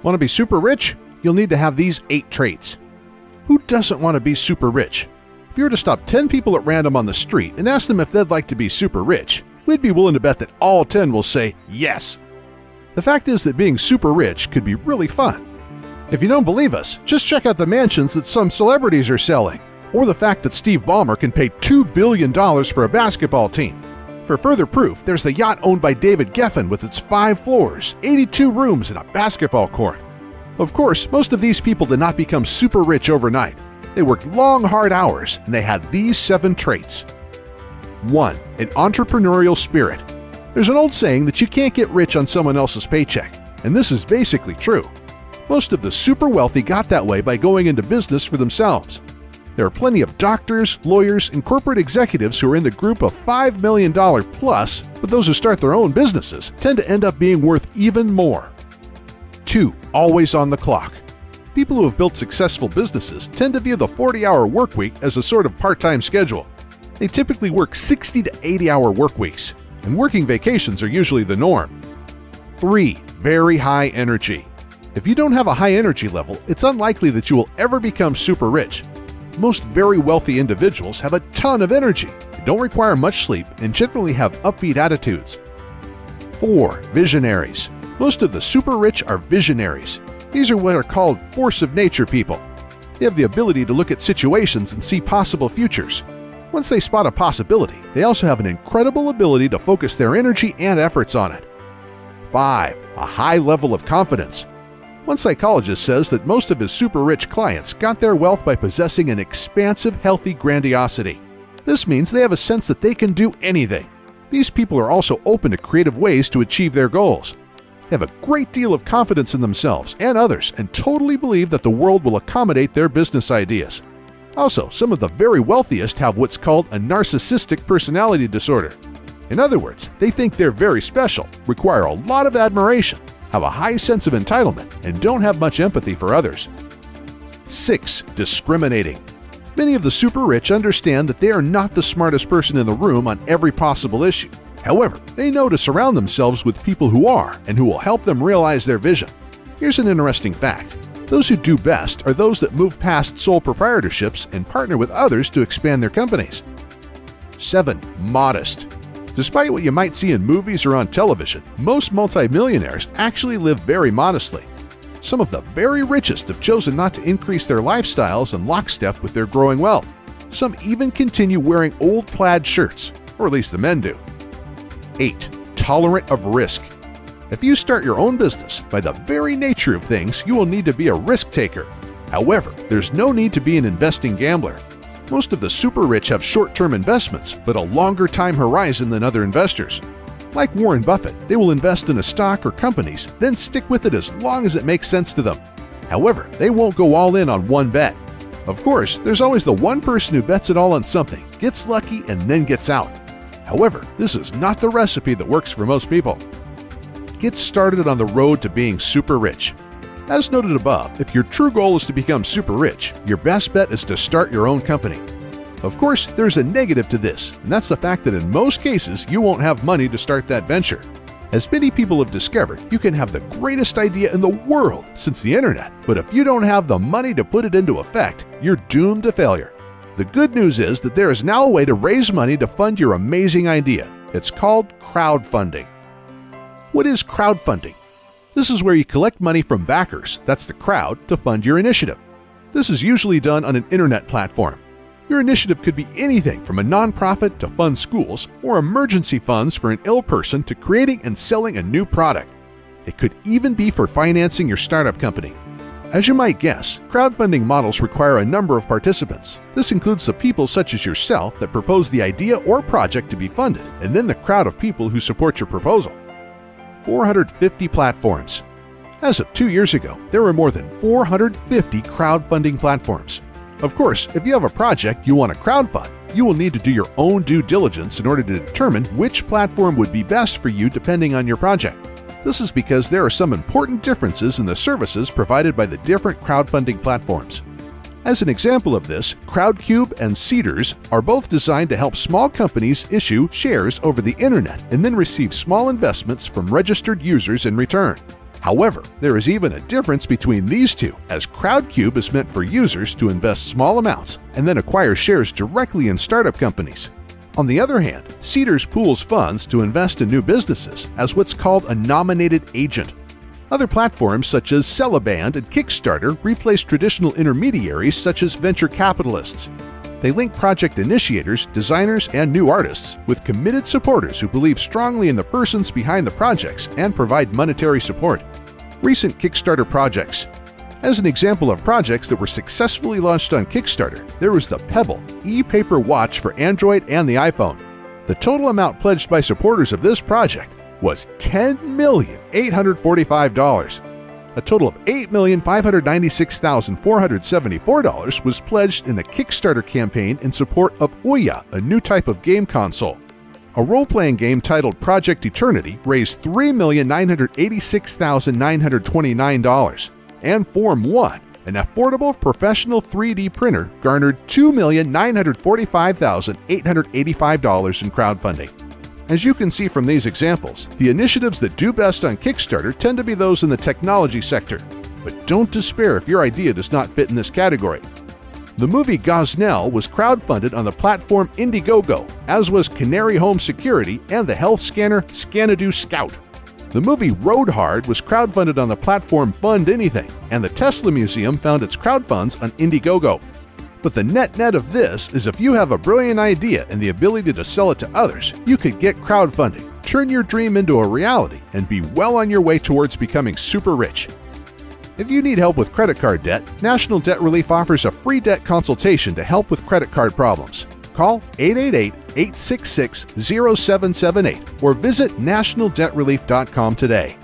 Want to be super rich? You'll need to have these 8 traits. Who doesn't want to be super rich? If you were to stop 10 people at random on the street and ask them if they'd like to be super rich, we'd be willing to bet that all 10 will say yes. The fact is that being super rich could be really fun. If you don't believe us, just check out the mansions that some celebrities are selling, or the fact that Steve Ballmer can pay $2 billion for a basketball team. For further proof, there's the yacht owned by David Geffen with its 5 floors, 82 rooms, and a basketball court. Of course, most of these people did not become super rich overnight. They worked long, hard hours, and they had these 7 traits. 1. An entrepreneurial spirit. There's an old saying that you can't get rich on someone else's paycheck, and this is basically true. Most of the super wealthy got that way by going into business for themselves. There are plenty of doctors, lawyers, and corporate executives who are in the group of $5 million plus, but those who start their own businesses tend to end up being worth even more. 2. Always on the clock. People who have built successful businesses tend to view the 40-hour work week as a sort of part-time schedule. They typically work 60 to 80-hour work weeks, and working vacations are usually the norm. 3. Very high energy. If you don't have a high energy level, it's unlikely that you will ever become super rich. Most very wealthy individuals have a ton of energy, don't require much sleep, and generally have upbeat attitudes. 4. Visionaries. Most of the super rich are visionaries. These are what are called force of nature people. They have the ability to look at situations and see possible futures. Once they spot a possibility, they also have an incredible ability to focus their energy and efforts on it. 5. A high level of confidence. One psychologist says that most of his super-rich clients got their wealth by possessing an expansive, healthy grandiosity. This means they have a sense that they can do anything. These people are also open to creative ways to achieve their goals. They have a great deal of confidence in themselves and others and totally believe that the world will accommodate their business ideas. Also, some of the very wealthiest have what's called a narcissistic personality disorder. In other words, they think they're very special, require a lot of admiration, have a high sense of entitlement, and don't have much empathy for others. 6. Discriminating. Many of the super rich understand that they are not the smartest person in the room on every possible issue. However, they know to surround themselves with people who are and who will help them realize their vision. Here's an interesting fact. Those who do best are those that move past sole proprietorships and partner with others to expand their companies. 7. Modest. Despite what you might see in movies or on television, most multimillionaires actually live very modestly. Some of the very richest have chosen not to increase their lifestyles in lockstep with their growing wealth. Some even continue wearing old plaid shirts, or at least the men do. 8. Tolerant of risk. If you start your own business, by the very nature of things, you will need to be a risk taker. However, there's no need to be an investing gambler. Most of the super rich have short-term investments, but a longer time horizon than other investors. Like Warren Buffett, they will invest in a stock or companies, then stick with it as long as it makes sense to them. However, they won't go all in on one bet. Of course, there's always the one person who bets it all on something, gets lucky, and then gets out. However, this is not the recipe that works for most people. Get started on the road to being super rich. As noted above, if your true goal is to become super rich, your best bet is to start your own company. Of course, there's a negative to this, and that's the fact that in most cases, you won't have money to start that venture. As many people have discovered, you can have the greatest idea in the world since the internet, but if you don't have the money to put it into effect, you're doomed to failure. The good news is that there is now a way to raise money to fund your amazing idea. It's called crowdfunding. What is crowdfunding? This is where you collect money from backers, that's the crowd, to fund your initiative. This is usually done on an internet platform. Your initiative could be anything from a nonprofit to fund schools or emergency funds for an ill person to creating and selling a new product. It could even be for financing your startup company. As you might guess, crowdfunding models require a number of participants. This includes the people such as yourself that propose the idea or project to be funded, and then the crowd of people who support your proposal. 450 platforms. As of 2 years ago, there were more than 450 crowdfunding platforms. Of course, if you have a project you want to crowdfund, you will need to do your own due diligence in order to determine which platform would be best for you depending on your project. This is because there are some important differences in the services provided by the different crowdfunding platforms. As an example of this, Crowdcube and Seedrs are both designed to help small companies issue shares over the internet and then receive small investments from registered users in return. However, there is even a difference between these two, as Crowdcube is meant for users to invest small amounts and then acquire shares directly in startup companies. On the other hand, Seedrs pools funds to invest in new businesses as what's called a nominated agent. Other platforms such as Cellaband and Kickstarter replace traditional intermediaries such as venture capitalists. They link project initiators, designers, and new artists with committed supporters who believe strongly in the persons behind the projects and provide monetary support. Recent Kickstarter projects. As an example of projects that were successfully launched on Kickstarter, there was the Pebble e-paper watch for Android and the iPhone. The total amount pledged by supporters of this project was $10,845. A total of $8,596,474 was pledged in the Kickstarter campaign in support of Ouya, a new type of game console. A role-playing game titled Project Eternity raised $3,986,929, and Form 1, an affordable professional 3D printer, garnered $2,945,885 in crowdfunding. As you can see from these examples, the initiatives that do best on Kickstarter tend to be those in the technology sector. But don't despair if your idea does not fit in this category. The movie Gosnell was crowdfunded on the platform Indiegogo, as was Canary Home Security and the health scanner Scanadu Scout. The movie Road Hard was crowdfunded on the platform Fund Anything, and the Tesla Museum found its crowdfunds on Indiegogo. But the net of this is if you have a brilliant idea and the ability to sell it to others, you could get crowdfunding, turn your dream into a reality, and be well on your way towards becoming super rich. If you need help with credit card debt, National Debt Relief offers a free debt consultation to help with credit card problems. Call 888-866-0778 or visit nationaldebtrelief.com today.